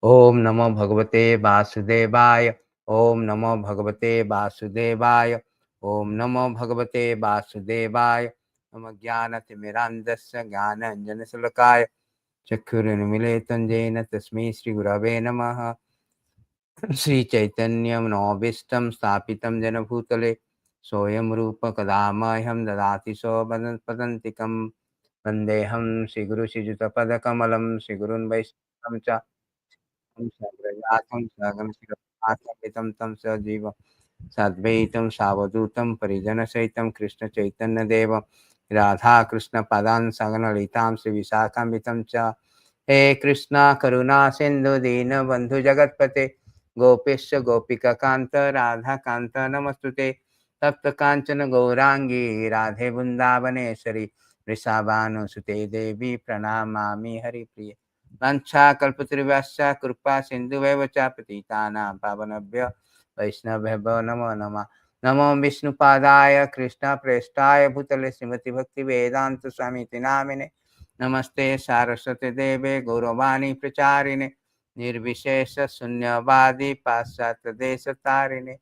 Om Namo Bhagavate Vasudevaya. Om Namo Bhagavate Vasudevaya. Om Namo Bhagavate Vasudevaya. Nama Jnana-timirandasya Jnana-anjana-salakaya Chakkhurunmilitam Jena Tasmai Shri Gurave Namaha. Shri Chaitanya Manobishtam Stapitam Jena Bhutale Soyam Rupa Kadamayam Dadati So Padantikam Vandeham Shri Guru Shri Juta Padakamalam Shri Gurun Vaishnam Cha Sagrajatam Saganam Tam Sajiva Sadvaitam Savadutam Parijana Saitam Krishna Chaitanya Deva Radha Krishna Padan Saganalitam Sri Visakamitam Cha He Krishna Karuna Sindhu Dina Bandhu Jagatpate Gopishya Gopika Kanta Radha Kanta Namastute Tapta Kanchana Gaurangi Radhe Vrindavaneshwari Vrishabhanu Sute Devi Pranamami Hari Priya Vancha Kalpatrivasya Krupa Sindhu Vevacha Patitanam Pavanabhya Vaishnavabhyo Namo Nama Namo Vishnu Padaya Krishna Prestaya Bhutale Srimati Bhakti Vedanta Swami Tinamine Namaste Saraswati Deve Gauravani Pracharine Nirvishesha Sunyavadi Paschatya Desha Tarine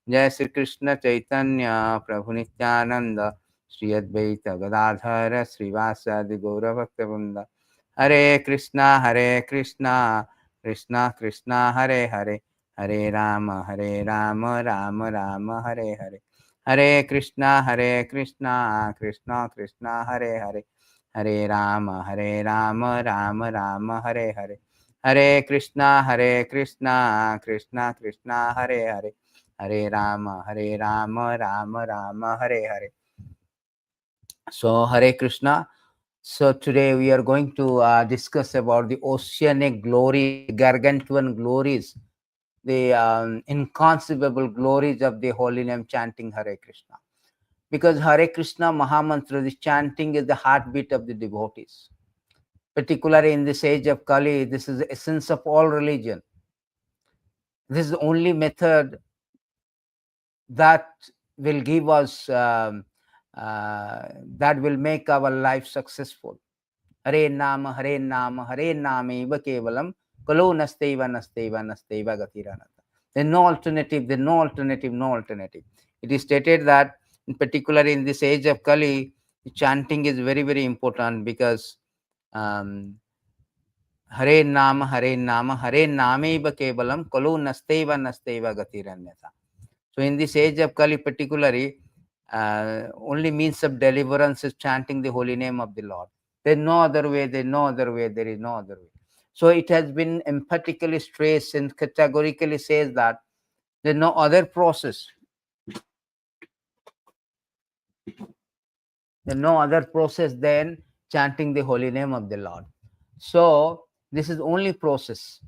Jai Shri Krishna Chaitanya Prabhu Nityananda Shri Advaita Gadadhara Srivasadi Gaura Bhakta Hare Krishna Krishna Krishna Hare Hare Hare Rama Rama Rama Hare Hare Hare Krishna Krishna Krishna Hare Hare Hare Rama Rama Rama Hare Hare Hare Krishna Krishna Krishna Hare Hare Hare Rama Rama Hare Hare. So Hare Krishna. So today we are going to discuss about the oceanic glories, the gargantuan glories, the inconceivable glories of the holy name chanting Hare Krishna. Because Hare Krishna Mahamantra, the chanting is the heartbeat of the devotees. Particularly in this age of Kali, this is the essence of all religion. This is the only method that will give us, that will make our life successful. Hare Nama, Hare Nama, Hare Nameva Kevalam, Kalo Nasteva Gatiranata. There's no alternative, there's no alternative, no alternative. It is stated that, in particular in this age of Kali, chanting is very, very important because Hare Nama, Hare Nama, Hare Nameva Kevalam, Kalo Nasteva Gatiranyata. So in this age of Kali particularly, only means of deliverance is chanting the holy name of the Lord. There is no other way, there is no other way, there is no other way. So it has been emphatically stressed and categorically says that there is no other process. There is no other process than chanting the holy name of the Lord. So this is only process.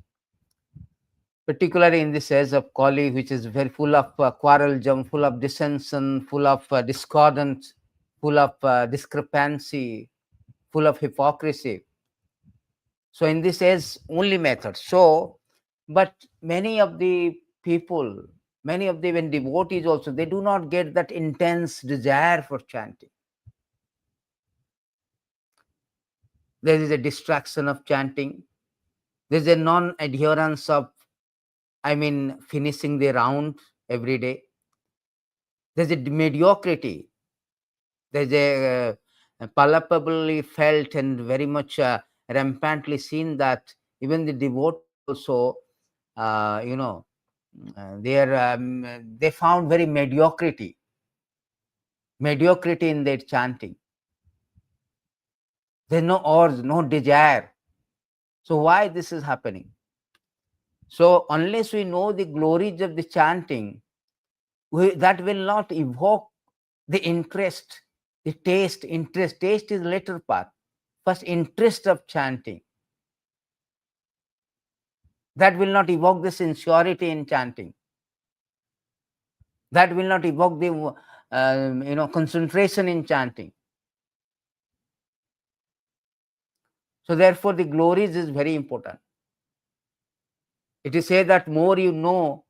Particularly in this age of Kali, which is very full of quarrelism, full of dissension, full of discordance, full of discrepancy, full of hypocrisy. So in this age, only method. So, but many of the people, many of the even devotees also, they do not get that intense desire for chanting. There is a distraction of chanting. There is a non-adherence of, finishing the round every day. There's a mediocrity. There's a palpably felt and very much rampantly seen that even the devotees also, they found very mediocrity in their chanting. There's no urge, no desire. So why this is happening? So unless we know the glories of the chanting, that will not evoke the interest, the taste. Taste is later part. First, interest of chanting. That will not evoke the sincerity in chanting. That will not evoke the concentration in chanting. So therefore, the glories is very important. It is said that more you know,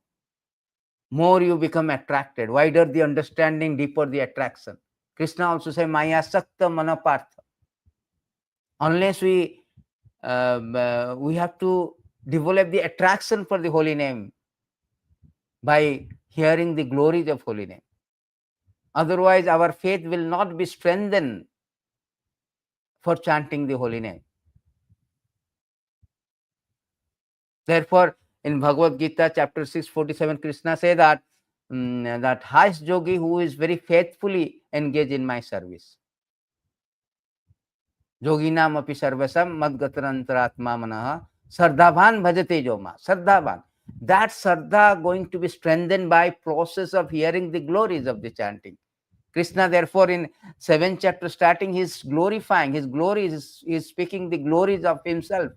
more you become attracted. Wider the understanding, deeper the attraction. Krishna also says, Maya sakta manapartha. Unless we have to develop the attraction for the holy name by hearing the glories of holy name. Otherwise, our faith will not be strengthened for chanting the holy name. Therefore, in Bhagavad Gita, chapter 647, Krishna says that that highest yogi who is very faithfully engaged in my service. Yoginam api sarvasam madgatarantaratma manaha sardhavan bhajate joma. Sardhavan. That sardha going to be strengthened by process of hearing the glories of the chanting. Krishna, therefore, in 7th chapter starting, he is glorifying his glories, he is speaking the glories of himself,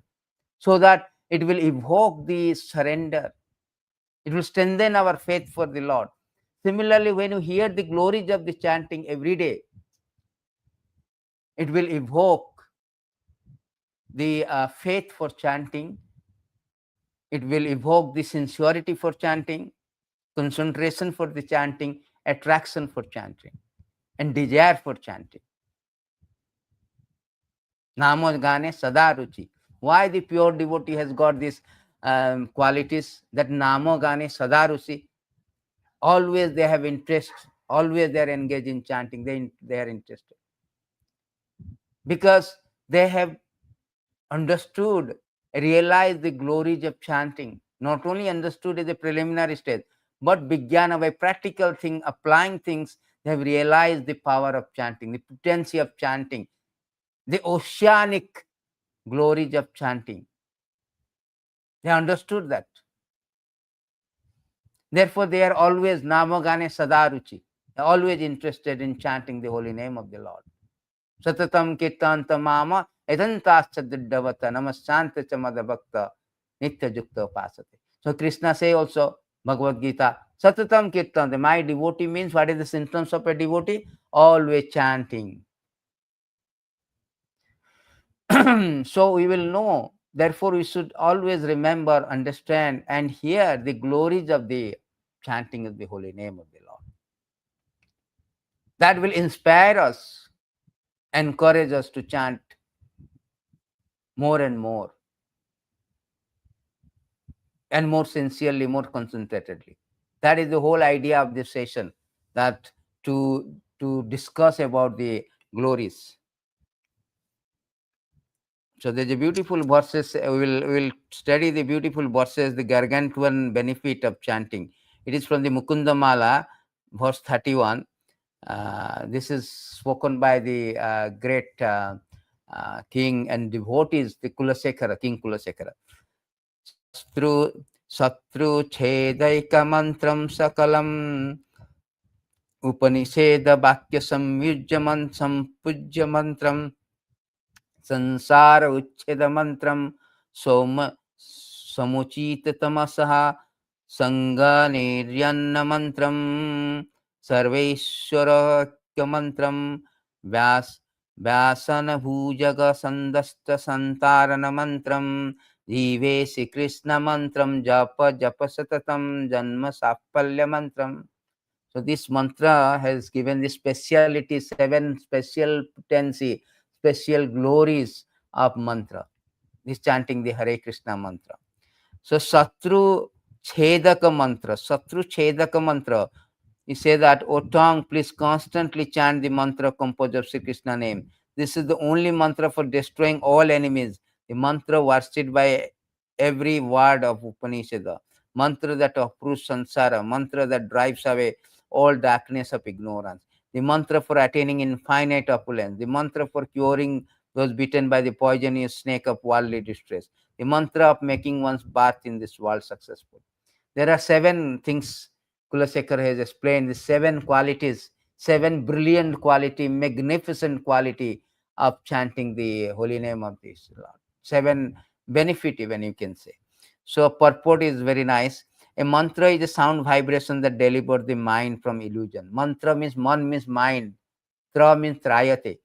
so that it will evoke the surrender. It will strengthen our faith for the Lord. Similarly, when you hear the glories of the chanting every day, it will evoke the faith for chanting. It will evoke the sincerity for chanting, concentration for the chanting, attraction for chanting, and desire for chanting. Namo gane sada ruchi. Why the pure devotee has got these qualities? That namo gane sada ruchi. Always they have interest. Always they are engaged in chanting. They are interested because they have understood, realized the glories of chanting. Not only understood as a preliminary stage, but began by practical thing, applying things. They have realized the power of chanting, the potency of chanting, the oceanic glories of chanting. They understood that. Therefore, they are always namagane sadaruchi, always interested in chanting the holy name of the Lord. Satatam kirtantamama edantascha diddhavata namasanta bhakta nitya yukta upasate. So Krishna say also, Bhagavad Gita, Satatam kirtan, my devotee means, what is the symptoms of a devotee? Always chanting. So we will know. Therefore, we should always remember, understand, and hear the glories of the chanting of the holy name of the Lord. That will inspire us, encourage us to chant more and more sincerely, more concentratedly. That is the whole idea of this session, that to discuss about the glories. So there's a beautiful verses. We will study the beautiful verses, the gargantuan benefit of chanting. It is from the Mukunda-mālā, verse 31. This is spoken by the great king and devotees, the King Kulasekara. Śatru-cchedaika-mantram sakalam Upanis-eda-vākya-sampūjya-mantram sāroccheda-mantram samucita-tamasah sańgha-niryān sarvaiśvaryaika-mantram vyasana-bhujaga-sandas a-santrān jihve Śrī Kr-mantram japa satatam janma-sāphalya-mantram. So this mantra has given the speciality, 7 special potency, special glories of mantra. This chanting the Hare Krishna mantra. So śatru-cchedaika-mantra. He says that, O tongue, please constantly chant the mantra composed of Sri Krishna name. This is the only mantra for destroying all enemies. The mantra worshipped by every word of Upanishad. Mantra that uproots samsara. Mantra that drives away all darkness of ignorance. The mantra for attaining infinite opulence. The mantra for curing those bitten by the poisonous snake of worldly distress. The mantra of making one's birth in this world successful. There are 7 things Kulasekara has explained, the 7 qualities, 7 brilliant quality, magnificent quality of chanting the holy name of this Lord. 7 benefit, even you can say. So purport is very nice. A mantra is a sound vibration that delivers the mind from illusion. Mantra means man means mind. Tra means trayate.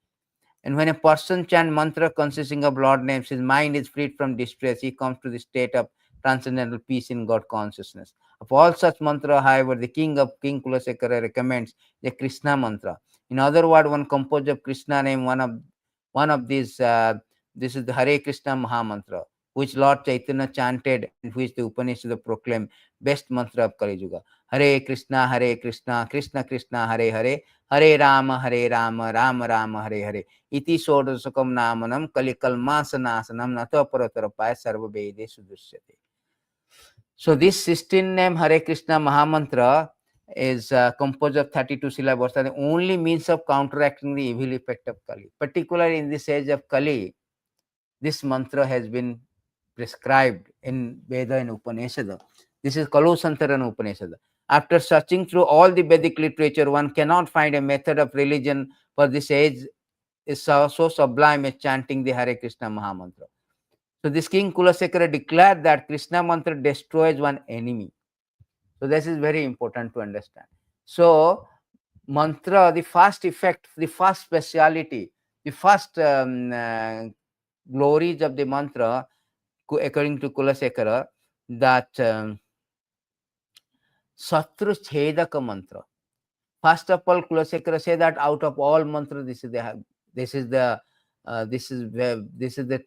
And when a person chants mantra consisting of Lord names, his mind is freed from distress. He comes to the state of transcendental peace in God consciousness. Of all such mantra, however, the King Kulasekara recommends the Krishna mantra. In other words, one composed of Krishna name, one of these. This is the Hare Krishna Maha Mantra. which Lord Chaitanya chanted and which the Upanishads proclaim best mantra of Kali Yuga. Hare Krishna, Krishna Krishna, Hare Hare, Hare Rama, Rama Rama, Hare Hare. Iti sodasakam namanam kalikalmasanasanam nato paratarapaya sarva vede sudusyate. So this 16 name Hare Krishna Mahamantra is composed of 32 syllables, the only means of counteracting the evil effect of Kali. Particularly in this age of Kali, this mantra has been prescribed in Veda and Upanishad. This is Kalu-santaran Upanishad. After searching through all the Vedic literature, one cannot find a method of religion for this age is so sublime as chanting the Hare Krishna Mahamantra. So this King Kulasekara declared that Krishna mantra destroys one enemy. So this is very important to understand. So mantra, the first effect, the first speciality, the first glories of the mantra, according to Kulasekara, that śatru-cchedaika-mantram. First of all, Kulasekara said that out of all mantras, this is the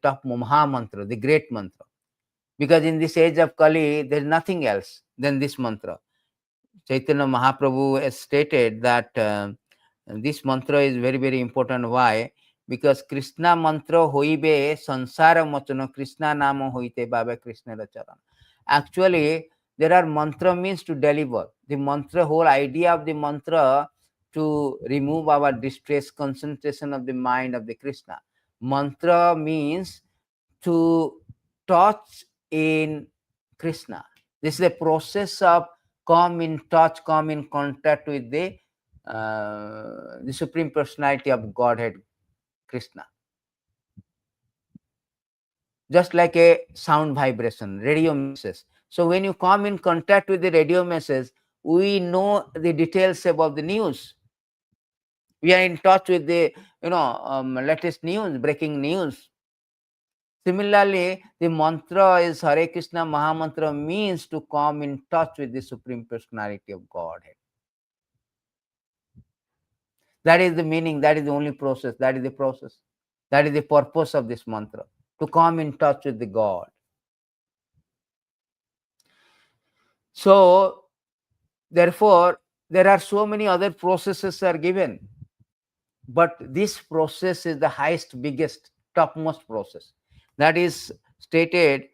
top Maha mantra, the great mantra. Because in this age of Kali, there is nothing else than this mantra. Chaitanya Mahaprabhu has stated that this mantra is very, very important. Why? Because Krishna mantra hoibe sansara machana, Krishna nama hoite baba Krishna racharan. Actually, there are mantra means to deliver. The mantra, whole idea of the mantra to remove our distress, concentration of the mind of the Krishna. Mantra means to touch in Krishna. This is a process of come in touch, come in contact with the Supreme Personality of Godhead, Krishna. Just like a sound vibration, radio message. So when you come in contact with the radio message, we know the details about the news. We are in touch with the latest news, breaking news. Similarly, the mantra is Hare Krishna Mahamantra means to come in touch with the Supreme Personality of Godhead. That is the meaning, that is the only process, that is the process. That is the purpose of this mantra, to come in touch with the God. So, therefore, there are so many other processes are given. But this process is the highest, biggest, topmost process. That is stated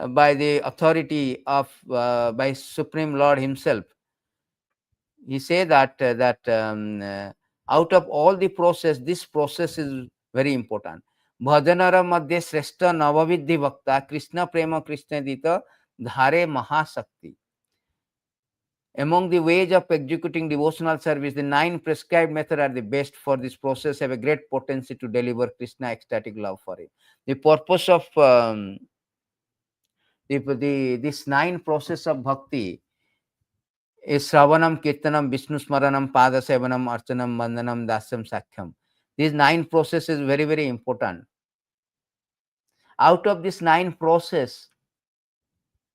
by the authority of by Supreme Lord himself. He said that out of all the process, this process is very important. Bhajanara madhye shrestha navavidhi bhakta Krishna prema Krishna dita dhare mahasakti. Among the ways of executing devotional service, the 9 prescribed methods are the best for this process, have a great potency to deliver Krishna ecstatic love for him. The purpose of this 9 process of bhakti is Shravanam, Kirtanam, Vishnu Smaranam, Pada Sevanam, Archanam, Vandanam, Dasyam, Sakhyam. These 9 processes is very, very important. Out of this 9 process,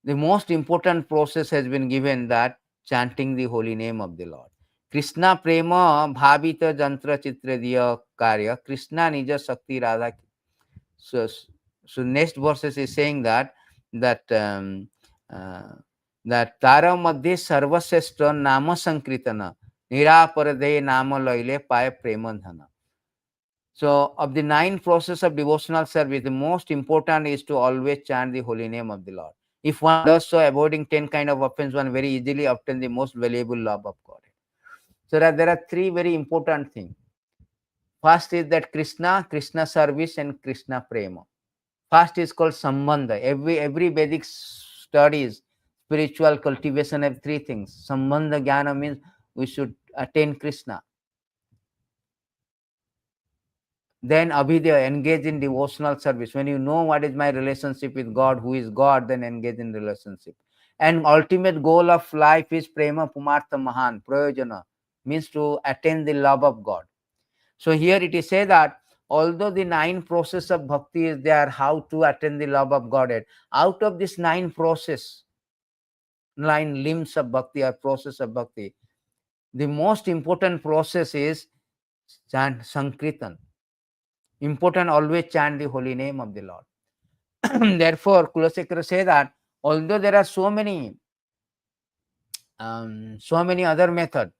the most important process has been given, that chanting the holy name of the Lord. Krishna prema bhavita jantra chitra diya karya Krishna nija sakti radha. So next verses is saying that tara madhye sarvaseshta nama sankritana niraparade nama laile paya premandhana. So of the 9 process of devotional service, the most important is to always chant the holy name of the Lord. If one does so, avoiding 10 kind of offense, one very easily obtain the most valuable love of God. So that there are 3 very important things. First is that Krishna service and Krishna prema. First is called sambandha. Every Vedic studies, spiritual cultivation have 3 things. Sambandha jnana means we should attain Krishna. Then abhidya, engage in devotional service. When you know what is my relationship with God, who is God, then engage in relationship. And ultimate goal of life is prema pumartha mahan, prayojana, means to attain the love of God. So here it is said that although the 9 process of bhakti is there, how to attain the love of Godhead, out of this 9 process, 9 limbs of bhakti or process of bhakti, the most important process is chant sankirtan. Important, always chant the holy name of the Lord. Therefore, Kulasekara say that although there are so many other methods,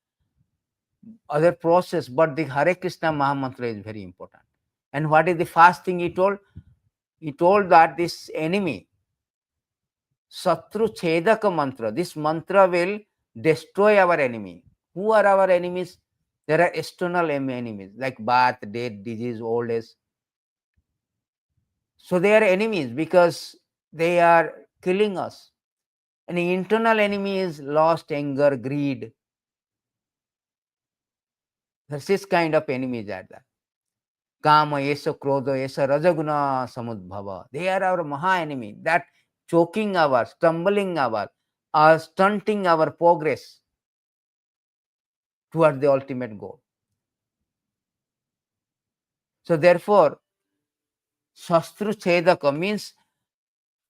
other process, but the Hare Krishna Mahamantra is very important. And what is the first thing he told? He told that this enemy, śatru-cchedaika-mantram, this mantra will destroy our enemy. Who are our enemies? There are external enemies like birth, death, disease, old age. So they are enemies because they are killing us. And the internal enemy is lust, anger, greed. There's this kind of enemies are there. Kama, Yesa, Krodha, Yesa, Rajaguna, Samudbhava. They are our Maha enemy that choking our, stumbling our, stunting our progress towards the ultimate goal. So therefore, śatru-cchedaika means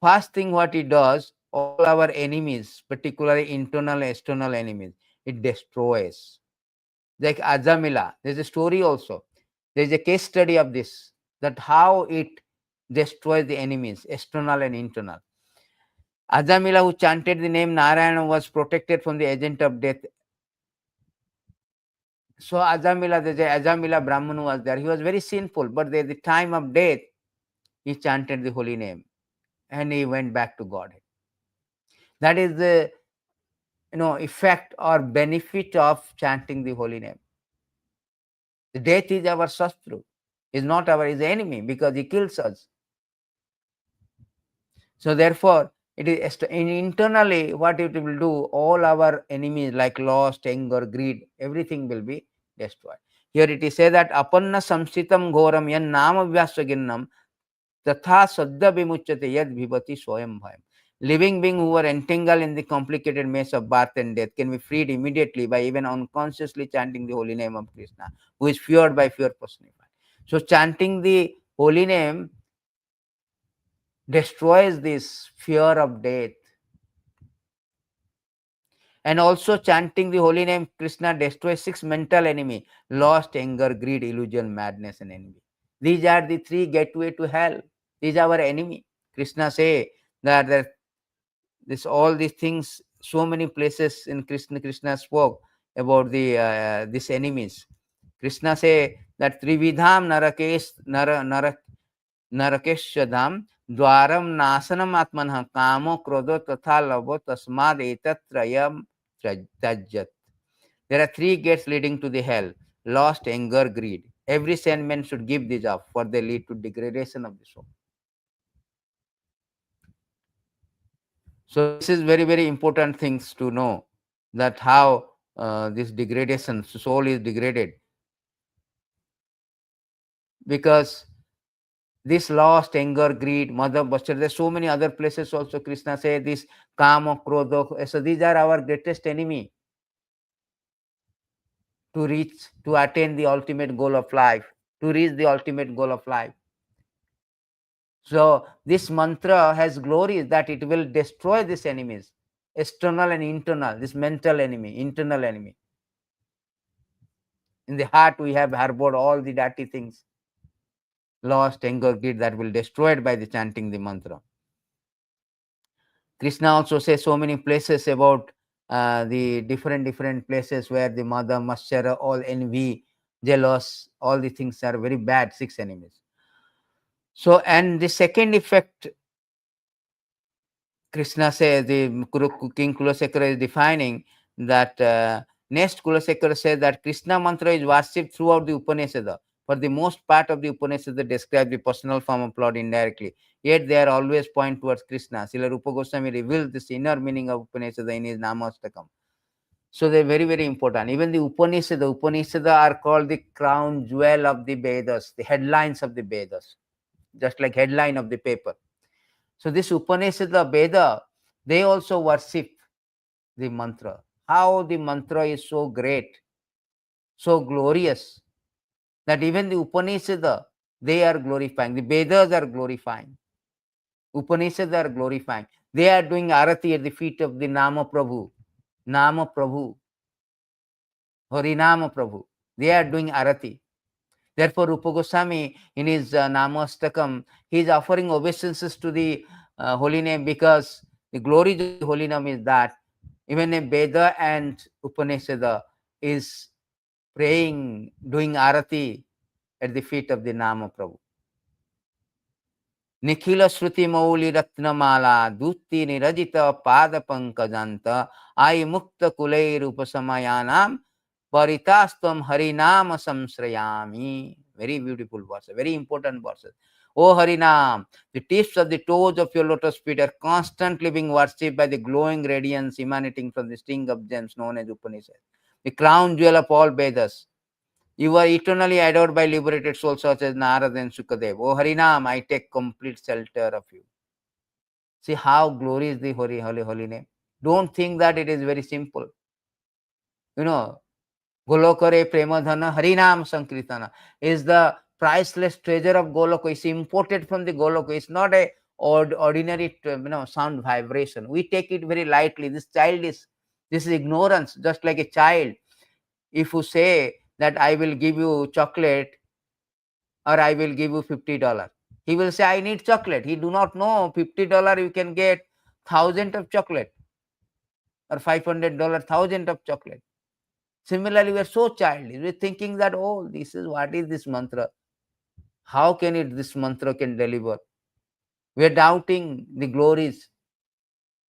first thing what it does, all our enemies, particularly internal, external enemies, it destroys. Like Ajamila, there's a story also. There's a case study of this, that how it destroys the enemies, external and internal. Ajamila, who chanted the name Narayana, was protected from the agent of death. So Ajamila, the Ajamila Brahman was there. He was very sinful, but at the time of death, he chanted the holy name and he went back to Godhead. That is the effect or benefit of chanting the holy name. The death is our shastru, is not his enemy, because he kills us. So therefore, it is internally what it will do, all our enemies like lust, anger, greed, everything will be destroyed. Here it is said that apanna samsitam ghoram yan nama vyasagirnam tatha sadda vimuchyate yad vibhati swayam bhayam. Living being who are entangled in the complicated maze of birth and death can be freed immediately by even unconsciously chanting the holy name of Krishna, who is feared by fear personified. So chanting the holy name destroys this fear of death. And also chanting the holy name Krishna destroys 6 mental enemy: lust, anger, greed, illusion, madness, and envy. These are the 3 gateway to hell. These are our enemy. Krishna say that this all these things, so many places in Krishna spoke about the these enemies. Krishna say that trividham narakeshadam dwaram nasanam atmanah kamo krodho tatha labho tasmad etatrayam tajjat. There are 3 gates leading to the hell: lust, anger, greed. Every sane should give these up, for they lead to degradation of the soul. So this is very, very important things to know, that how this degradation, soul is degraded. Because this lust, anger, greed, mother, buster, there's so many other places also Krishna say this kama, krodha. So these are our greatest enemy to attain the ultimate goal of life, to reach the ultimate goal of life. So this mantra has glories that it will destroy these enemies, external and internal, this mental enemy, internal enemy. In the heart we have harbored all the dirty things, lust, anger, greed, that will destroy it by the chanting the mantra. Krishna also says so many places about the different places where the mother, maschara, all envy, jealous, all the things are very bad, 6 enemies. So, and the second effect, Krishna says, the King Kulasekara is defining that next Kulasekara says that Krishna mantra is worshipped throughout the Upanishad. For the most part of the Upanishad describe the personal form of Lord indirectly. Yet they are always point towards Krishna. Srila Rupa Goswami reveals this inner meaning of Upanishad in his Namastakam. So they're very, very important. Even the Upanishad are called the crown jewel of the Vedas, the headlines of the Vedas, just like headline of the paper. So this Upanishad, Veda, they also worship the mantra. How the mantra is so great, so glorious, that even the Upanishad, they are glorifying. The Vedas are glorifying. Upanishads are glorifying. They are doing arati at the feet of the Nama Prabhu, Harinama Prabhu. They are doing arati. Therefore, Rupa Goswami in his Namastakam, he is offering obeisances to the holy name, because the glories of the holy name is that even a Veda and Upanishad is praying, doing arati at the feet of the Nama Prabhu. Nikhila Shruti Mauli Ratnamala Dutti Nirajita Pada Pankajanta Ai Mukta Kulai Rupa Samayanam Paritastam Harinama Samsrayami. Very beautiful verse, very important verses. O Harinam, the tips of the toes of your lotus feet are constantly being worshipped by the glowing radiance emanating from the string of gems known as Upanishads, the crown jewel of all Vedas. You are eternally adored by liberated souls such as Narad and Sukadev. O Harinam, I take complete shelter of you. See how glory is the holy name. Don't think that it is very simple. You know, Golokare Premadhana Harinam Sankirtana is the priceless treasure of Goloka. It's imported from the Goloka. It's not a ordinary sound vibration. We take it very lightly. This is ignorance, just like a child. If you say that I will give you chocolate or I will give you $50, he will say I need chocolate. He do not know $50 you can get 1,000 of chocolate, or $500 1,000 of chocolate. Similarly, we are so childish. We're thinking that, oh, what is this mantra? How can this mantra can deliver? We are doubting the glories.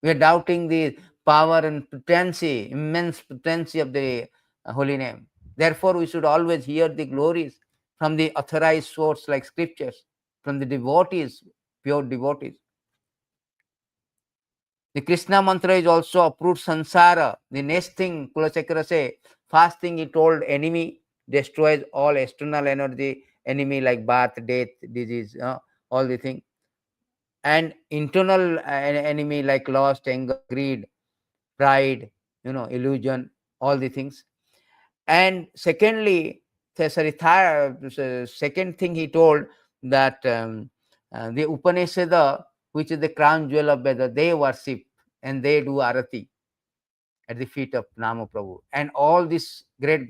We are doubting the power and potency, immense potency of the holy name. Therefore, we should always hear the glories from the authorized source like scriptures, from the devotees, pure devotees. The Krishna mantra is also uproots sansara. The next thing Kulachakra say, first thing he told, enemy destroys all external energy, enemy like birth, death, disease, all the thing. And internal enemy like lust, anger, greed, pride, illusion, all the things. And secondly, second thing he told that the Upanishad, which is the crown jewel of Veda, they worship and they do arati at the feet of Nama Prabhu. And all these great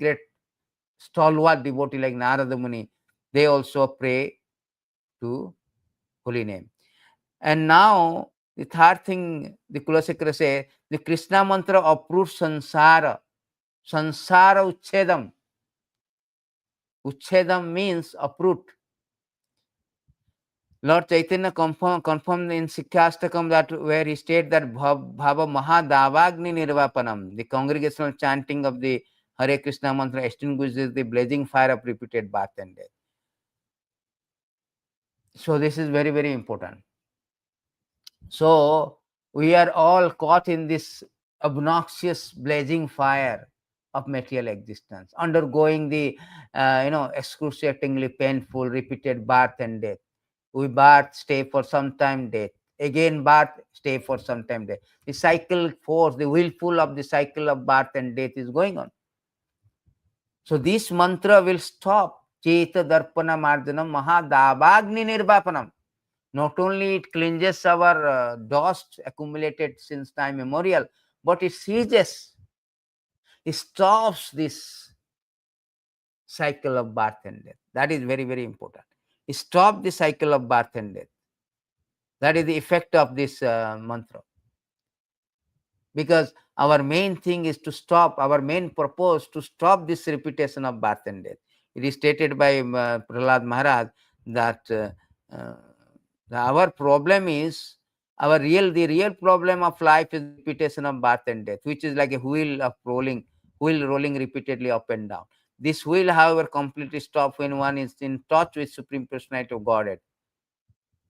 stalwart devotee like Narada Muni, they also pray to holy name. And now the third thing the Kulashekara say, the Krishna mantra uproots sansara. Sansara uchedam. Uchedam means uproot. Lord Chaitanya confirmed in Sikkastakam that where he stated that Bhava Mahadavagni Nirvapanam, the congregational chanting of the Hare Krishna mantra extinguishes the blazing fire of repeated birth and death. So this is very, very important. So we are all caught in this obnoxious blazing fire of material existence, undergoing the excruciatingly painful repeated birth and death. We birth, stay for some time, death. Again birth, stay for some time, death. The cycle force, the willful of the cycle of birth and death is going on. So this mantra will stop Cheta Darpana Marjanam Mahadavagni Nirvapanam. Not only it cleanses our dust accumulated since time immemorial, but it seizes, it stops this cycle of birth and death. That is very, very important. It stops the cycle of birth and death. That is the effect of this mantra. Because our main thing is to stop, our main purpose to stop this repetition of birth and death. It is stated by Prahlad Maharaj that our problem is, the real problem of life is repetition of birth and death, which is like a wheel rolling repeatedly up and down. This wheel, however, completely stops when one is in touch with Supreme Personality of Godhead.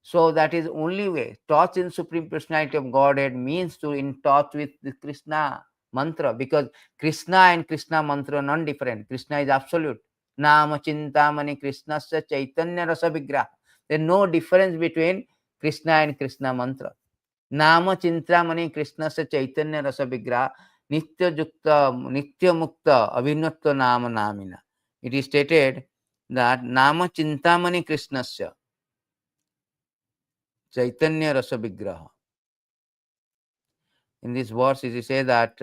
So that is only way. Touch in Supreme Personality of Godhead means to in touch with the Krishna mantra, because Krishna and Krishna mantra are non-different. Krishna is absolute. Nama Chintamani Krishnasya Chaitanya Rasa Vigraha. There is no difference between Krishna and Krishna mantra. Nama Chintamani Krishnasya Chaitanya Rasa Vigraha Nitya Jukta Nitya Mukta Avinatva Nama Namina. It is stated that Nama Chintamani Krishnasya Chaitanya Rasa Vigraha. In this verse, it is said that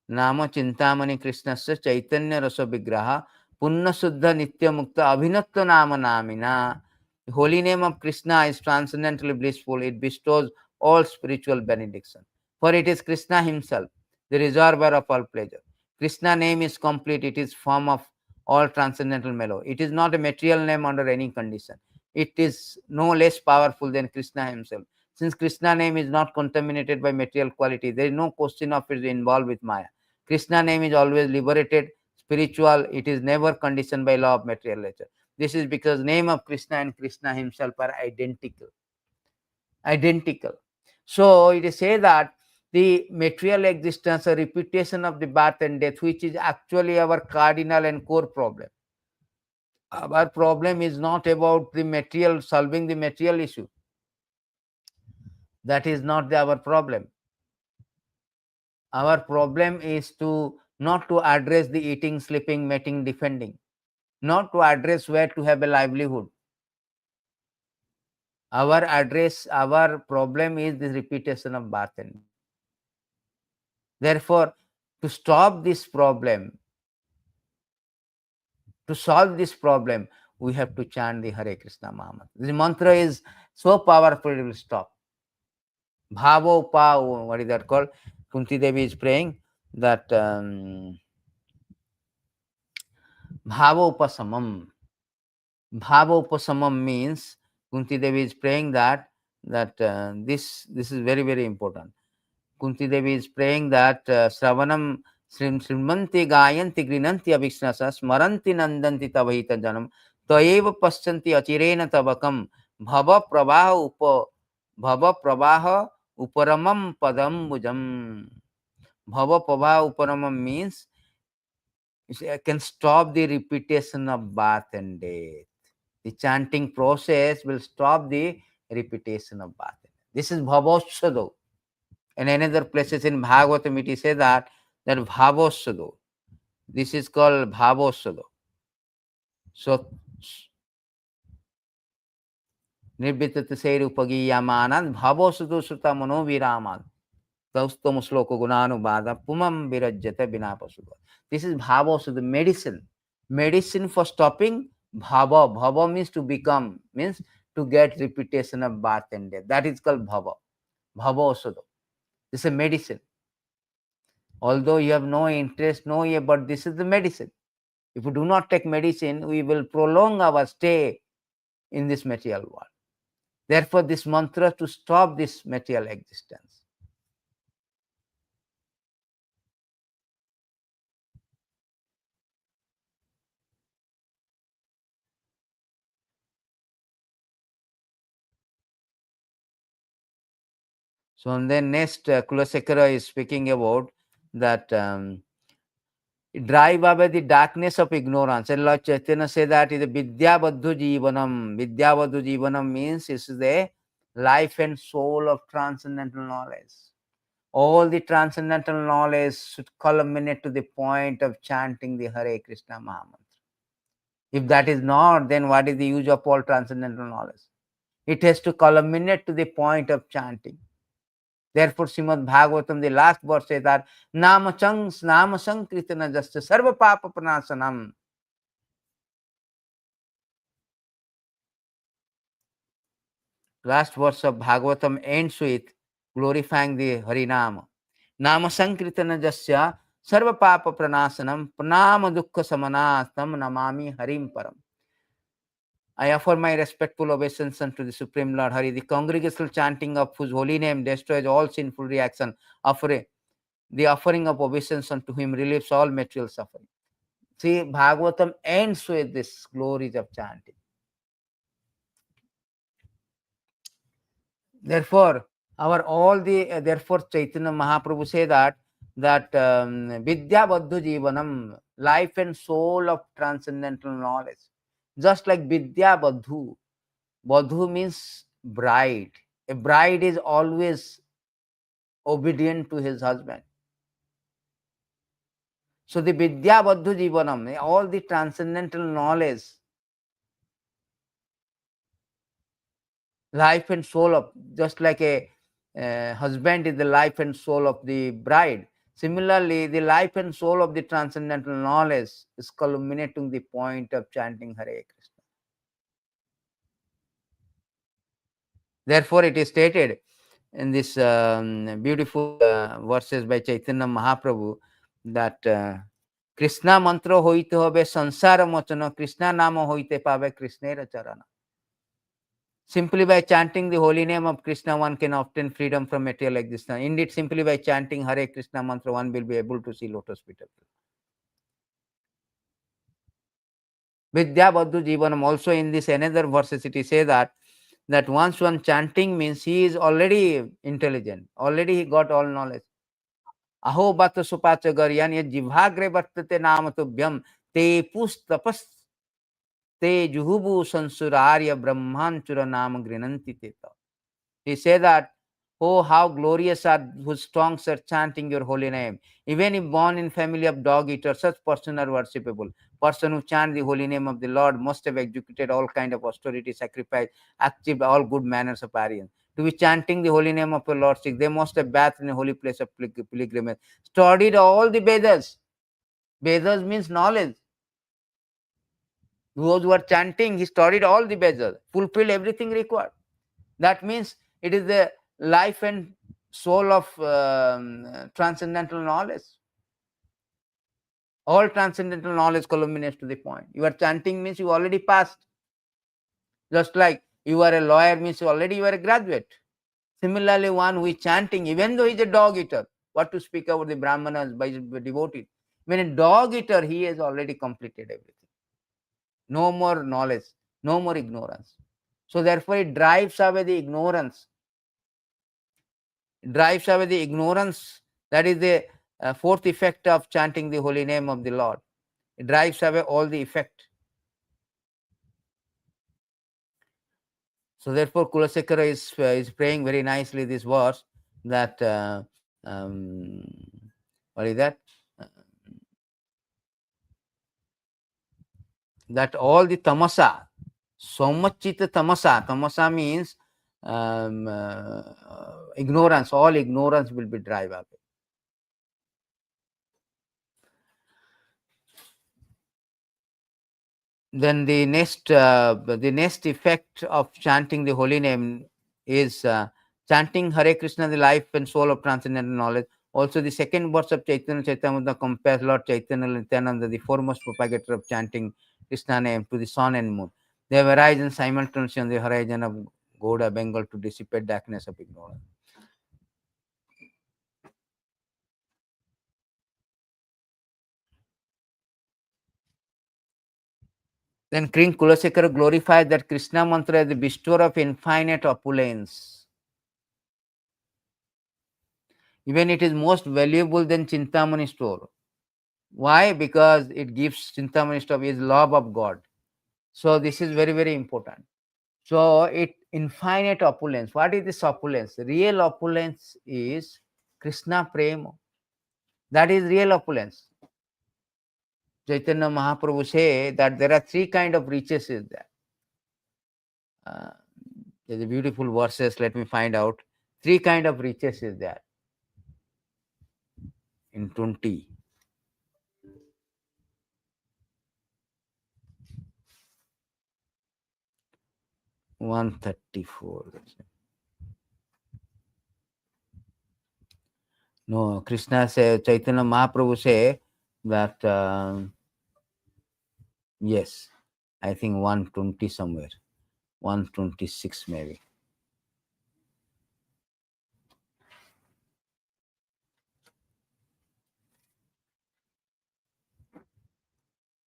Nama Chintamani Krishnasya Chaitanya Rasa Vigraha Punna Suddha Nitya Mukta Abhinatva Nama Namina. The holy name of Krishna is transcendently blissful. It bestows all spiritual benediction. For it is Krishna himself, the reservoir of all pleasure. Krishna name is complete. It is form of all transcendental mellow. It is not a material name under any condition. It is no less powerful than Krishna himself. Since Krishna name is not contaminated by material quality, there is no question of it involved with Maya. Krishna name is always liberated, spiritual. It is never conditioned by law of material nature. This is because name of Krishna and Krishna himself are identical. Identical. So it is said that the material existence, a repetition of the birth and death, which is actually our cardinal and core problem. Our problem is not about the material, solving the material issue. That is not our problem. Our problem is not to address the eating, sleeping, mating, defending, not to address where to have a livelihood. Our problem is the repetition of birth and death. Therefore, to stop this problem, to solve this problem, we have to chant the Hare Krishna Mahamantra. This mantra is so powerful, it will stop. Bhavo pa, what is that called? Kunti Devi is praying that Bhavo upasamam. Bhavo upasamam means Kunti Devi is praying that this is very, very important. Kunti Devi is praying that Sravanam Srimanti Gayanti Grinanti Avishnasa Smaranti Nandanti Tavahita Janam Taeva Paschanti Achirena Tabakam Bhava Pravaha Uparamam Padam Bhujam. Bhava Pravaha Uparamam means it can stop the repetition of birth and death. The chanting process will stop the repetition of birth. This is Bhavosado. And another places in Bhagavatam it is said that Bhavosado. This is called Bhavosado. So Nirbhitat Seirupagiyamanand Bhavosado Sutta Manoviraman Taustam Sloko Gunanu Bada Pumam Virajjata Binapasuga. This is Bhavosado, medicine. Medicine for stopping Bhava. Bhava means to become, means to get repetition of birth and death. That is called Bhava. Bhavosado. This is a medicine. Although you have no interest, but this is the medicine. If we do not take medicine, we will prolong our stay in this material world. Therefore, this mantra to stop this material existence. So, and then next, Kulasekara is speaking about that drive away the darkness of ignorance. And Lord Chaitanya said that is a Vidya Baddhu Jivanam. Vidya Baddhu Jivanam means this is the life and soul of transcendental knowledge. All the transcendental knowledge should culminate to the point of chanting the Hare Krishna Mahamantra. If that is not, then what is the use of all transcendental knowledge? It has to culminate to the point of chanting. Therefore, Srimad Bhagavatam, the last verse says that Nama Sankritana Jasta Sarva Papa Pranasanam. Last verse of Bhagavatam ends with glorifying the Harinama. Nama Sankritana Jasya Sarva Papa Pranasanam Pranama Dukkha Samanastam Namami Harim Param. I offer my respectful obeisance unto the Supreme Lord Hari. The congregational chanting of whose holy name destroys all sinful reaction. The offering of obeisance unto him relieves all material suffering. See, Bhagavatam ends with this glories of chanting. Therefore, therefore Chaitanya Mahaprabhu say that Vidya Baddhu Jivanam, life and soul of transcendental knowledge. Just like Vidya Baddhu. Baddhu means bride. A bride is always obedient to his husband. So the Vidya Baddhu Jivanam, all the transcendental knowledge, life and soul of, just like a husband is the life and soul of the bride. Similarly, the life and soul of the transcendental knowledge is culminating the point of chanting Hare Krishna. Therefore, it is stated in this beautiful verses by Chaitanya Mahaprabhu that Krishna mantra hoite hobe sansara mochana, Krishna nama hoite pave Krishnera charana. Simply by chanting the holy name of Krishna, one can obtain freedom from material existence. Indeed, simply by chanting Hare Krishna mantra, one will be able to see lotus feet of God. Vidya Badhu Jivanam, also in this another verses, it is said that once one chanting means he is already intelligent, already he got all knowledge. Aho bata supacha garyan ye jivhagre vartate nama tubhyam te pustapas te juhubu sansurarya brahmanchura nama grinanti teta. He said that, oh, how glorious are whose tongues are chanting your holy name. Even if born in family of dog eaters, such person are worshipable. Person who chant the holy name of the Lord must have executed all kind of austerity, sacrifice, achieved all good manners of Aryan. To be chanting the holy name of the Lord, they must have bathed in a holy place of pilgrimage, studied all the Vedas. Vedas means knowledge. Those who are chanting, he studied all the Vedas, fulfilled everything required. That means it is the life and soul of transcendental knowledge. All transcendental knowledge culminates to the point. You are chanting means you already passed. Just like you are a lawyer means you are a graduate. Similarly, one who is chanting, even though he is a dog eater, what to speak about the Brahmanas by devotees? When a dog eater, he has already completed everything. No more knowledge, no more ignorance. So therefore, it drives away the ignorance. Drives away the ignorance. That is the fourth effect of chanting the holy name of the Lord. It drives away all the effect. So therefore, Kulasekara is praying very nicely this verse that what is that? That all the tamasah, samucita-tamasah, tamasah means ignorance. All ignorance will be driven away. Then the next effect of chanting the holy name is chanting Hare Krishna, the life and soul of transcendental knowledge. Also, the second verse of Chaitanya Charitamrita compares Lord Chaitanya and Nityananda, the foremost propagator of chanting Krishna name, to the sun and moon. They have arisen simultaneously on the horizon of Gauda, Bengal, to dissipate darkness of ignorance. Then King Kulasekara glorifies that Krishna mantra as the bestower of infinite opulence. Even it is most valuable than Chintamani store. Why? Because it gives Chintamani store is love of God. So this is very, very important. So it infinite opulence. What is this opulence? Real opulence is Krishna prema. That is real opulence. Chaitanya Mahaprabhu say that there are three kind of riches is there. There's a beautiful verses. Let me find out. Three kind of riches is there in 20. One 34. No, Krishna say, Chaitanya Mahaprabhu say that yes, I think 120 somewhere, 126 maybe.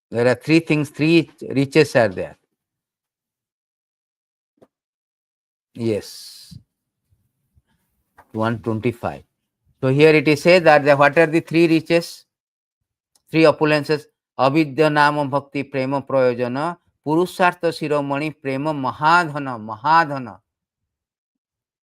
There are three things, three riches are there. Yes, 125. So here it is said that what are the three riches, three opulences? Avidya nama bhakti prema prayojana purusartha shiromani prema mahadhana. Mahadhana.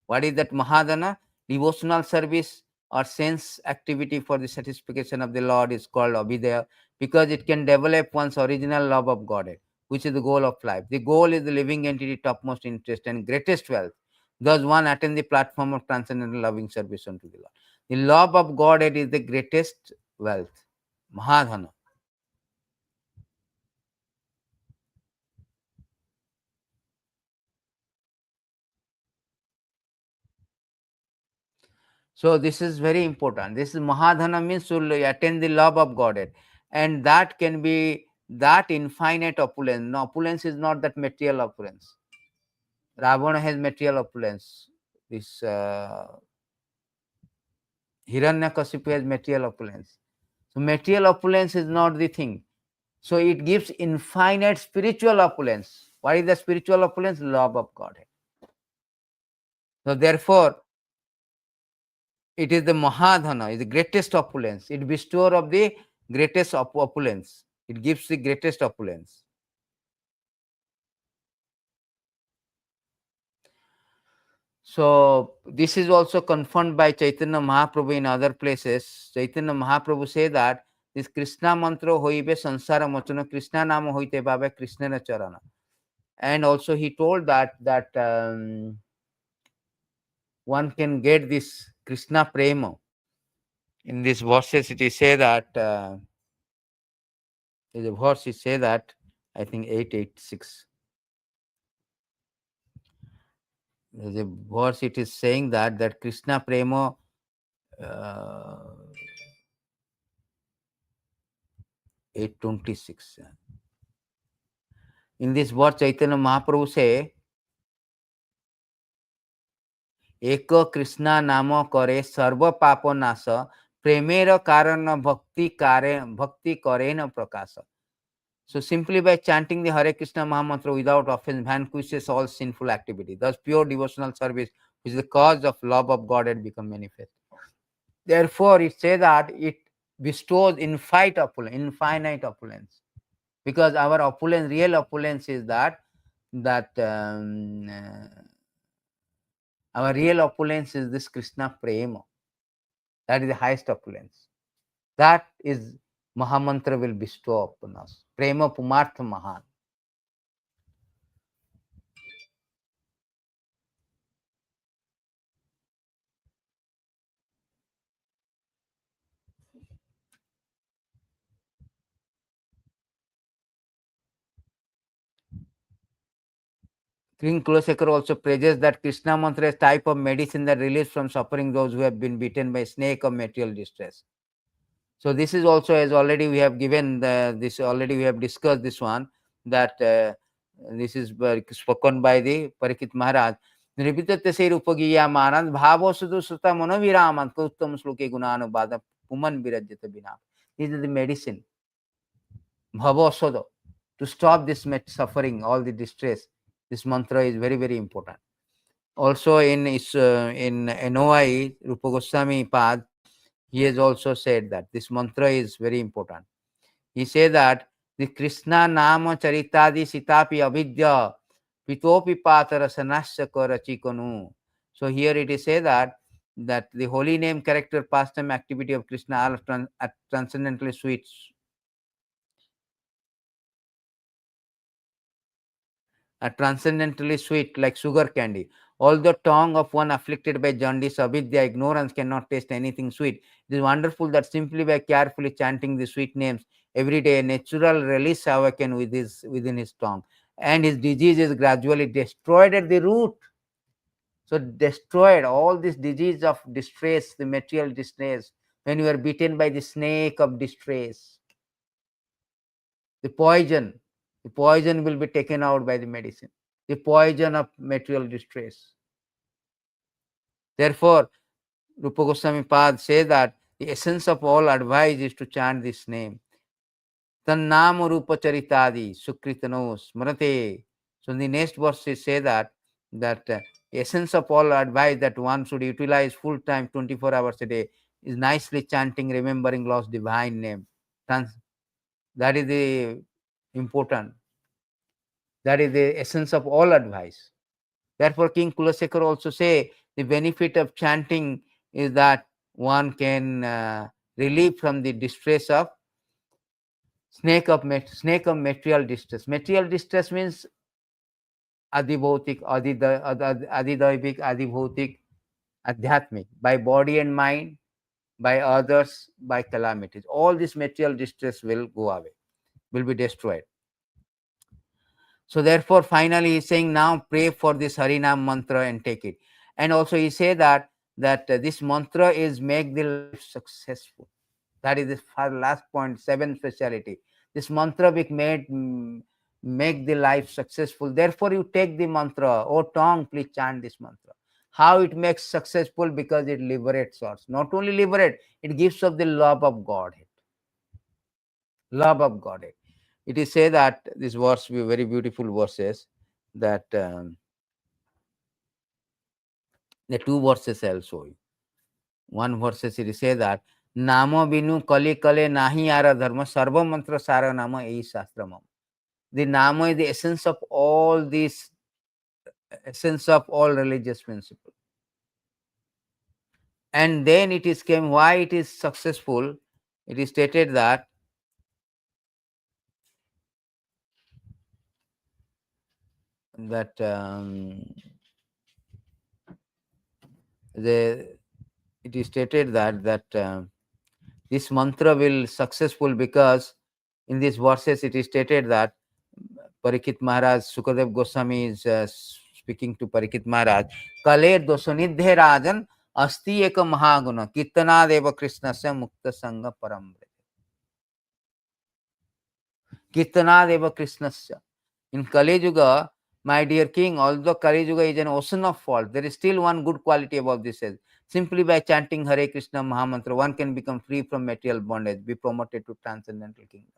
What is that mahadhana? Devotional service or sense activity for the satisfaction of the Lord is called avidya, because it can develop one's original love of Godhead, which is the goal of life. The goal is the living entity, topmost interest and greatest wealth. Thus one attains the platform of transcendental loving service unto the Lord. The love of Godhead is the greatest wealth, Mahadhana. So this is very important. This is Mahadhana means to attain the love of Godhead. And that can be that infinite opulence. No, opulence is not that material opulence. Ravana has material opulence. This Hiranyakasipu has material opulence. So material opulence is not the thing. So it gives infinite spiritual opulence. What is the spiritual opulence? Love of Godhead. So therefore, it is the Mahadhana, is the greatest opulence. It bestower of the greatest opulence. It gives the greatest opulence. So this is also confirmed by Chaitanya Mahaprabhu in other places. Chaitanya Mahaprabhu say that this Krishna mantra hoibe sansara mochana, Krishna nama hoite baba Krishna na charana. And also he told that one can get this Krishna prema. In these verses it is say that there's a verse it say that I think 886. There's a verse it is saying that Krishna prema 826. In this verse Chaitanya Mahaprabhu say, Eka Krishna nama kare sarva papa nasa premera karana bhakti karena prakasa. So simply by chanting the Hare Krishna Mahamantra without offense vanquishes all sinful activity. Thus pure devotional service, which is the cause of love of God, had become manifest. Therefore, it says that it bestows infinite opulence. Because our opulence, real opulence is that our real opulence is this Krishna prema. That is the highest opulence. That is Mahamantra will bestow upon us. Prema Pumartha Mahan. King Kulashekar also praises that Krishna mantra is type of medicine that relieves from suffering those who have been bitten by snake of material distress. So this is also, as already we have given this, already we have discussed this one, that this is spoken by the Parikit Maharaj. Nirvitate se rupagiya manan bhavo sudu sutta monoviraman uttam sloke gunanu bada puman virajyata bina. This is the medicine. Bhavo sodo. To stop this suffering, all the distress. This mantra is very, very important. Also in NOI, Rupa Goswami Pad, he has also said that this mantra is very important. He said that the Krishna Nama Charitadi Sitapi Avidya Pitopi Patara Sanasya Karachikonu. So here it is said that the holy name, character, pastime, activity of Krishna are transcendently sweet. Are transcendently sweet like sugar candy. Although tongue of one afflicted by jaundice, avidya, ignorance cannot taste anything sweet, it is wonderful that simply by carefully chanting the sweet names every day, a natural release awakens within his tongue, and his disease is gradually destroyed at the root. So destroyed all this disease of distress, the material distress, when you are bitten by the snake of distress, the poison will be taken out by the medicine. The poison of material distress. Therefore, Rupa Goswami Pad says that the essence of all advice is to chant this name. Tannam Rupa Charitadi Sukritano Smrate. So in the next verse it says that the essence of all advice that one should utilize full time 24 hours a day is nicely chanting, remembering Lord's divine name. That is the important. That is the essence of all advice. Therefore, King Kulashekar also say the benefit of chanting is that one can relieve from the distress of snake of material distress. Material distress means adibhautik, adidaivik, adibhautik, adhyatmic, by body and mind, by others, by calamities. All this material distress will go away, will be destroyed. So therefore, finally, he's saying now pray for this Harinam mantra and take it. And also he say that this mantra is make the life successful. That is the last point, seventh speciality. This mantra will make the life successful. Therefore, you take the mantra. Oh tongue, please chant this mantra. How it makes successful? Because it liberates us. Not only liberate, it gives us the love of Godhead. Love of Godhead. It is say that this verse, very beautiful verses, that the two verses I'll show you. One verses it is say that Namo binu kali kale nahi ara dharma sarva mantra sāra nama ei shastramam. The Nama is the essence of all these, essence of all religious principles. And then it is came why it is successful. It is stated that it is stated that this mantra will successful because in these verses it is stated that Parikshit Maharaj, Sukadev Goswami is speaking to Parikshit Maharaj, Kale dosanidhe rajan asti eka mahaguna kirtana deva krishnasya mukta sangha param. Kirtana deva krishnasya. In Kali Yuga, my dear king, although Kali Yuga is an ocean of fault, there is still one good quality about this. Simply by chanting Hare Krishna Mahamantra, one can become free from material bondage, be promoted to transcendental kingdom.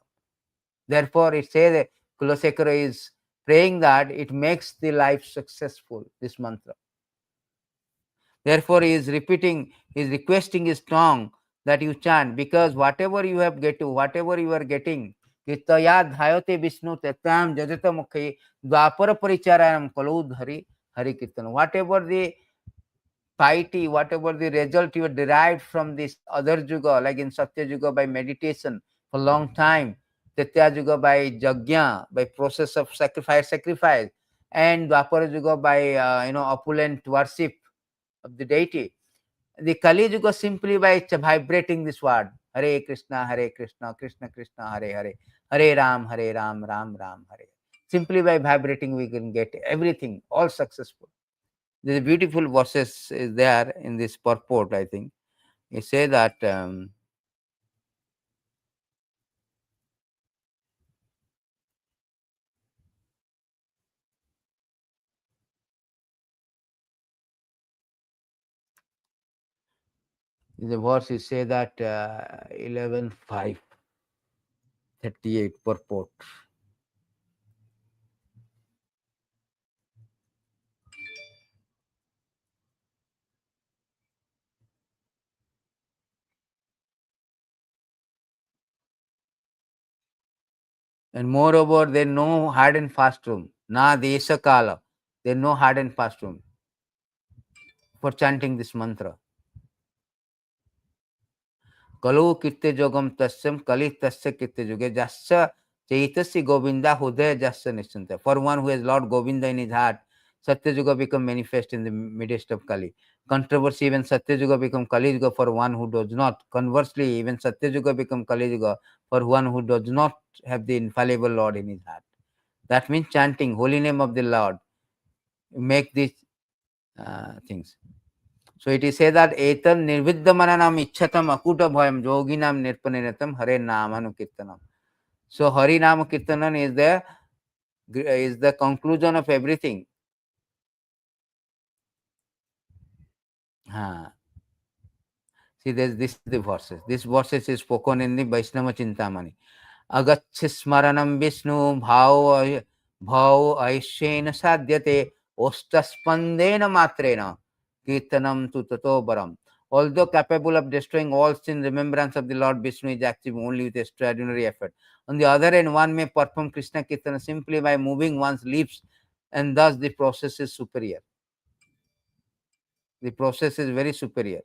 Therefore, it says that Kulasekara is praying that it makes the life successful, this mantra. Therefore, he is repeating, he is requesting his tongue that you chant, because whatever you have get to, whatever you are getting, Kitayad Hayote Vishnu Tatam Jajata Mukhi Dwapara Paricharanam Kalud Hari Kirtan. Whatever the piety, whatever the result you derived from this other Juga, like in Satya Juga by meditation for a long time, Tretya Juga by Jagya, by process of sacrifice, and Dwapara Juga by opulent worship of the deity. The Kali Yuga simply by vibrating this word Hare Krishna, Krishna Krishna, Hare Ram, Ram Ram Hare. Simply by vibrating we can get everything, all successful. The beautiful verses is there in this purport, I think. It say that the verse is say that 11:5:38 purport. And moreover, there is no hard and fast room. Na desha kala. There is no hard and fast room for chanting this mantra. Kalu kirte jogam tasyam kali tasya kirte yoge jasya chaitasya govinda hudaya jasya nishchanta. For one who has Lord Govinda in his heart, Satya Yuga become manifest in the midst of Kali. Controversy, even Satya Yuga become Kali Yuga for one who does not. Conversely, even Satya Yuga become Kali Yuga for one who does not have the infallible Lord in his heart. That means chanting holy name of the Lord make these things. So it is said that etam nirvidyamanam ichchatam akuta bhayam yoginam nirpaniratam hare namanu kirtanam. So Hari Nama Kirtanan is the conclusion of everything. See, this is the verses. This verses is spoken in the Vaishnava Chintamani. Agacchi smaranam Vishnu bhau aishena sadhyate ostaspandena matrena kirtanam tu tato baram. Although capable of destroying all sin, remembrance of the Lord Vishnu is achieved only with extraordinary effort. On the other hand, one may perform Krishna Kirtana simply by moving one's lips, and thus the process is superior. The process is very superior.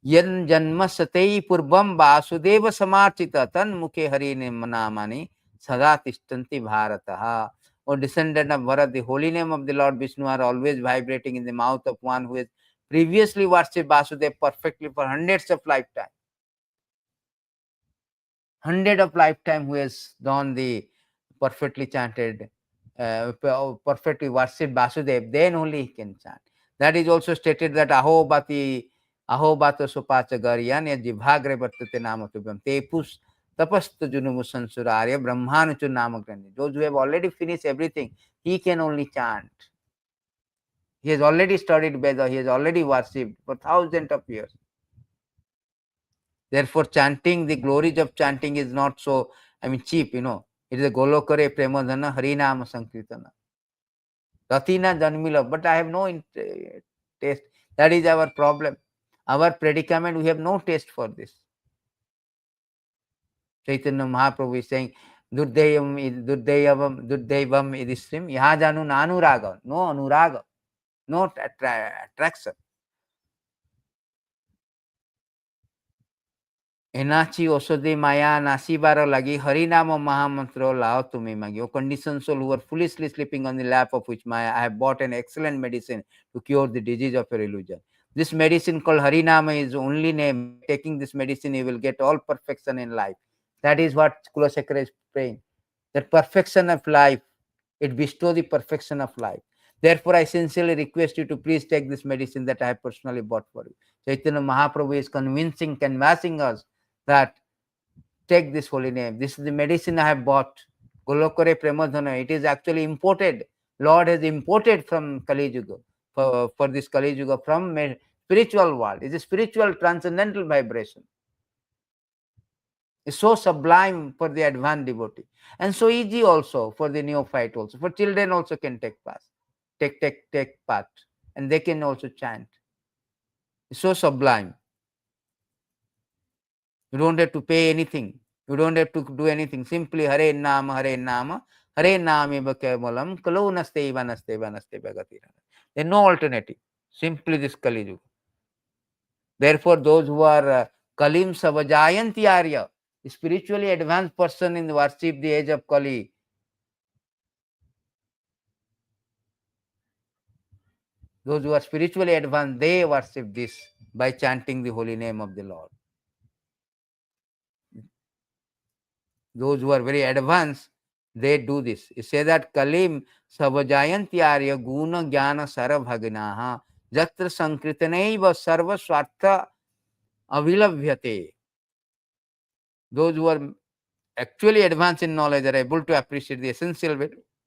Yan janma satei purvam vasudeva samarchita tan mukhe hari namani sada tishtanti bharataha. O descendant of Bharat, the holy name of the Lord Vishnu are always vibrating in the mouth of one who is previously worshipped Vasudeva perfectly for hundreds of lifetimes. Hundred of lifetime who has done the perfectly chanted, perfectly worshipped Vasudev, then only he can chant. That is also stated that ahobato supachagaryan ya jihvagre vartate namatubhyam tepus tapastu junumu sansurarya brahmanuchu namagrani. Those who have already finished everything, he can only chant. He has already studied Veda, he has already worshipped for thousands of years. Therefore, chanting, the glories of chanting is not so, cheap, It is a golokare premadhana harinama sankirtana. Ratina janmila, but I have no taste. That is our problem. Our predicament, we have no taste for this. Chaitanya Mahaprabhu is saying, Durdaivam idisrim, yahajanu nanuraga, no anuraga, no attraction. Enachi osode maya nasibara lagi harinama mahamantra lao tumi magi. O conditioned soul who are foolishly sleeping on the lap of which Maya, I have bought an excellent medicine to cure the disease of your illusion. This medicine called Harinama is only name. Taking this medicine, you will get all perfection in life. That is what Kulasakara is praying. That perfection of life, it bestows the perfection of life. Therefore, I sincerely request you to please take this medicine that I have personally bought for you. Chaitanya Mahaprabhu is convincing us that take this holy name. This is the medicine I have bought. Golokare Premadhana. It is actually imported. Lord has imported from Kali Yuga for this Kali Yuga from spiritual world. It's a spiritual transcendental vibration. It's so sublime for the advanced devotee, and so easy also for the neophyte also. For children also can take part, and they can also chant. It's so sublime. You don't have to pay anything. You don't have to do anything. Simply Hare Nama, Hare Nama, Hare Nama Kavalam, Kalu Nasteva Nasteva Nasteva Gatira. There's no alternative. Simply this Kali Yuga. Therefore, those who are Kalim Savajayanti Arya, spiritually advanced person in the worship the age of Kali, those who are spiritually advanced, they worship this by chanting the holy name of the Lord. Those who are very advanced, they do this. It says that Kalim Savajayanti Arya Guna Jnana Sarabhaginaha Jatra Sankritanaiva Sarvaiśvaryaika Avilavyate. Those who are actually advanced in knowledge are able to appreciate the essential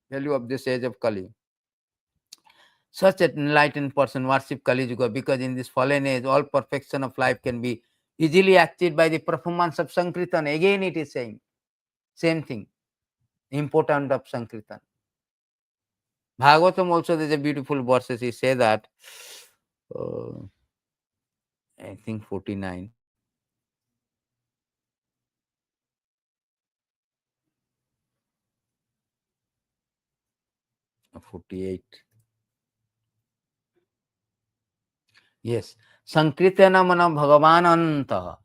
value of this age of Kali. Such an enlightened person worship Kali Yuga because in this fallen age, all perfection of life can be easily achieved by the performance of Sankirtan. Again, it is saying same thing. Important of Sankirtan. Bhagavatam also there's a beautiful verses. He say that I think 49. Or 48. Yes. Sankirtana mana Bhagavan Anta.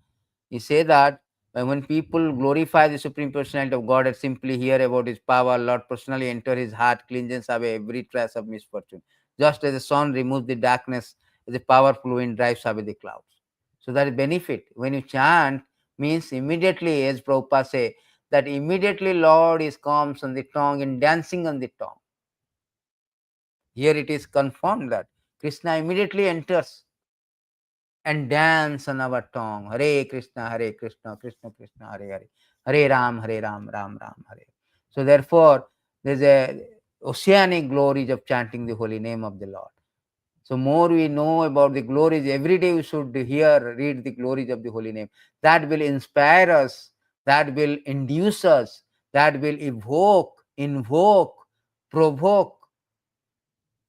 He say that when people glorify the Supreme Personality of God and simply hear about His power, Lord personally enter his heart, cleanses away every trace of misfortune. Just as the sun removes the darkness, as a powerful wind drives away the clouds. So that is benefit. When you chant, means immediately, as Prabhupada say, that immediately Lord is comes on the tongue and dancing on the tongue. Here it is confirmed that Krishna immediately enters and dance on our tongue. Hare Krishna, Krishna Krishna, Hare Hare. Hare Ram, Ram Ram, Hare. So therefore, there's a oceanic glories of chanting the holy name of the Lord. So more we know about the glories, every day we should read the glories of the holy name. That will inspire us, that will induce us, that will invoke, provoke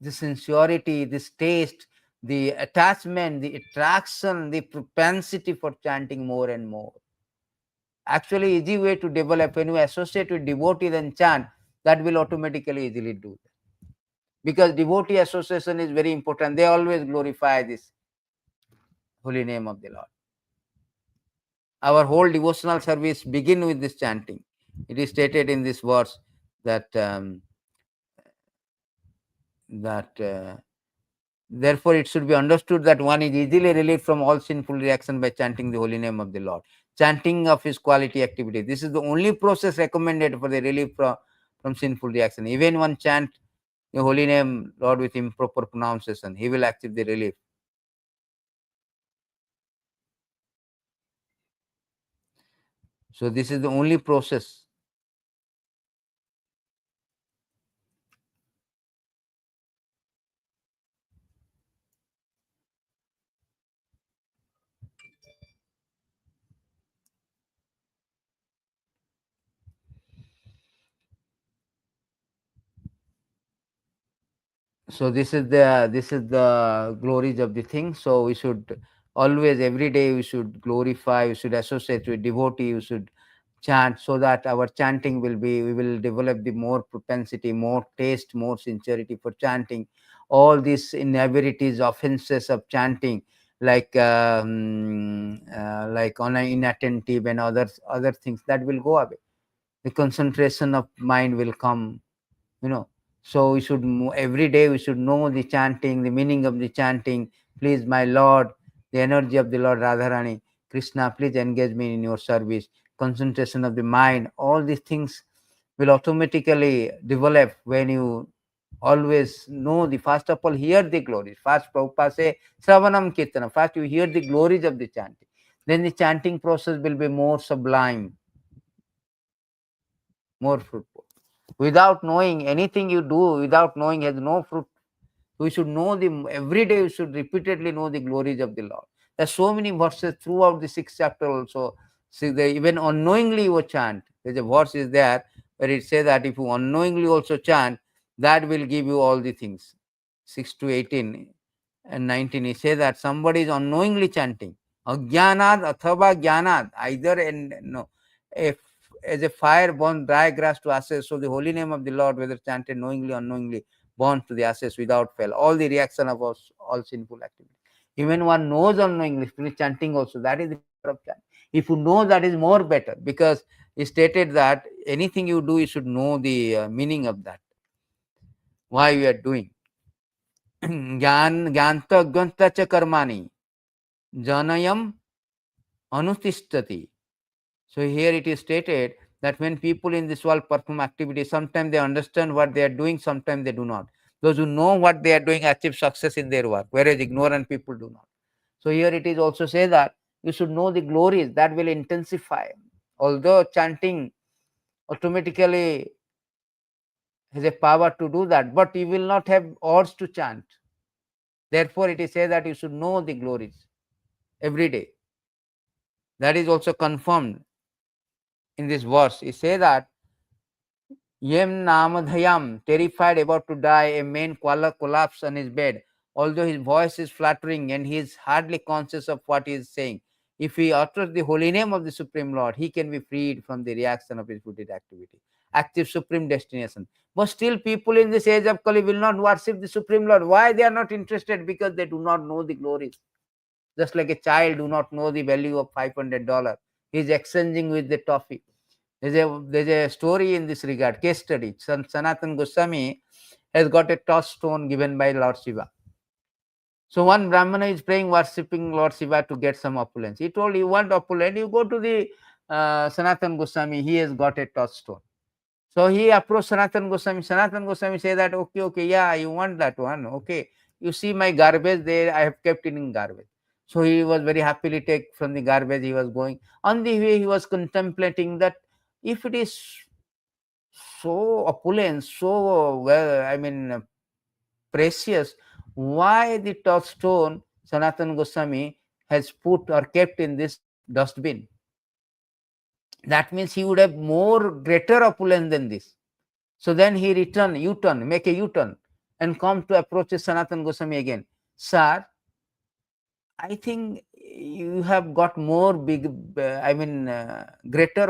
the sincerity, this taste, the attachment, the attraction, the propensity for chanting more and more. Actually, easy way to develop when you associate with devotees and chant, that will automatically easily do that. Because devotee association is very important. They always glorify this holy name of the Lord. Our whole devotional service begin with this chanting. It is stated in this verse that Therefore, it should be understood that one is easily relieved from all sinful reaction by chanting the holy name of the Lord. Chanting of his quality activity. This is the only process recommended for the relief from sinful reaction. Even one chant the holy name Lord with improper pronunciation, he will achieve the relief. So this is the only process. So this is the glories of the thing. So we should always, every day, we should glorify, we should associate with devotee, we should chant, so that our chanting will be, we will develop the more propensity, more taste, more sincerity for chanting. All these inaverities, offenses of chanting, like inattentive and other things, that will go away. The concentration of mind will come, you know. So we should every day we should know the chanting, the meaning of the chanting. Please, my Lord, the energy of the Lord Radharani, Krishna, please engage me in your service. Concentration of the mind, all these things will automatically develop when you always know the, first of all, hear the glories. First, Prabhupada say, Sravanam Kirtana. First, you hear the glories of the chanting. Then the chanting process will be more sublime, more fruitful. Without knowing, anything you do without knowing has no fruit. We should know the, every day we should repeatedly know the glories of the Lord. There's so many verses throughout the 6th chapter also. See, even unknowingly you chant. There's a verse is there where it says that if you unknowingly also chant, that will give you all the things. 6 to 18 and 19, he says that somebody is unknowingly chanting. Agyanad athava gyanad, either and no. If as a fire burns dry grass to ashes, so the holy name of the Lord, whether chanted knowingly or unknowingly, born to the ashes without fail. All the reaction of all sinful activity. Even one knows unknowingly, chanting also, that is the power of chanting. If you know, that is more better, because he stated that anything you do, you should know the meaning of that, why you are doing. Gyanta gwanta cha karmani janayam anutistati. So here it is stated that when people in this world perform activities, sometimes they understand what they are doing, sometimes they do not. Those who know what they are doing achieve success in their work, whereas ignorant people do not. So here it is also say that you should know the glories, that will intensify. Although chanting automatically has a power to do that, but you will not have urge to chant. Therefore, it is said that you should know the glories every day. That is also confirmed in this verse. It says that Yem Namadhayam, terrified, about to die, a man collapsed on his bed. Although his voice is fluttering and he is hardly conscious of what he is saying, if he utters the holy name of the Supreme Lord, he can be freed from the reaction of his fruited activity. Active supreme destination. But still, people in this age of Kali will not worship the Supreme Lord. Why they are not interested? Because they do not know the glories. Just like a child do not know the value of $500. He is exchanging with the toffee. There's a story in this regard, case study. Sanatana Goswami has got a touchstone given by Lord Shiva. So one Brahmana is praying, worshipping Lord Shiva to get some opulence. He told, you want opulence, you go to the Sanatana Goswami, he has got a touchstone. So he approached Sanatana Goswami. Sanatana Goswami said that, okay, yeah, you want that one, okay. You see my garbage there, I have kept it in garbage. So he was very happily take from the garbage, he was going. On the way, he was contemplating that if it is so opulent, so well, precious, why the touchstone Sanatana Goswami has put or kept in this dustbin? That means he would have more greater opulence than this. So then he make a U-turn and come to approach Sanatana Goswami again. Sir, I think you have got more greater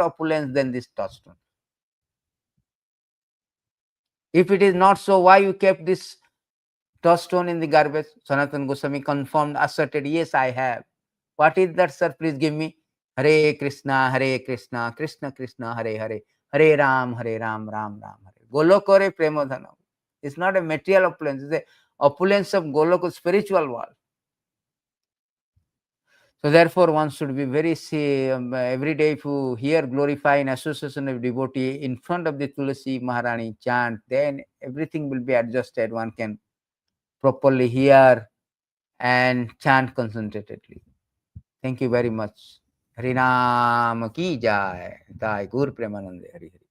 opulence than this touchstone. If it is not so, why you kept this touchstone in the garbage? Sanatana Goswami confirmed, asserted, yes, I have. What is that, sir? Please give me. Hare Krishna, Krishna Krishna, Hare Hare, Hare Ram, Ram Ram, Hare. Golokore Premodhanam. It's not a material opulence, it's a opulence of Goloka spiritual world. So therefore, one should be very every day if you hear glorify in association of devotee in front of the Tulasi Maharani chant, then everything will be adjusted. One can properly hear and chant concentratedly. Thank you very much. Harinam ki jai. Jai Gur Premanande Hari Hari.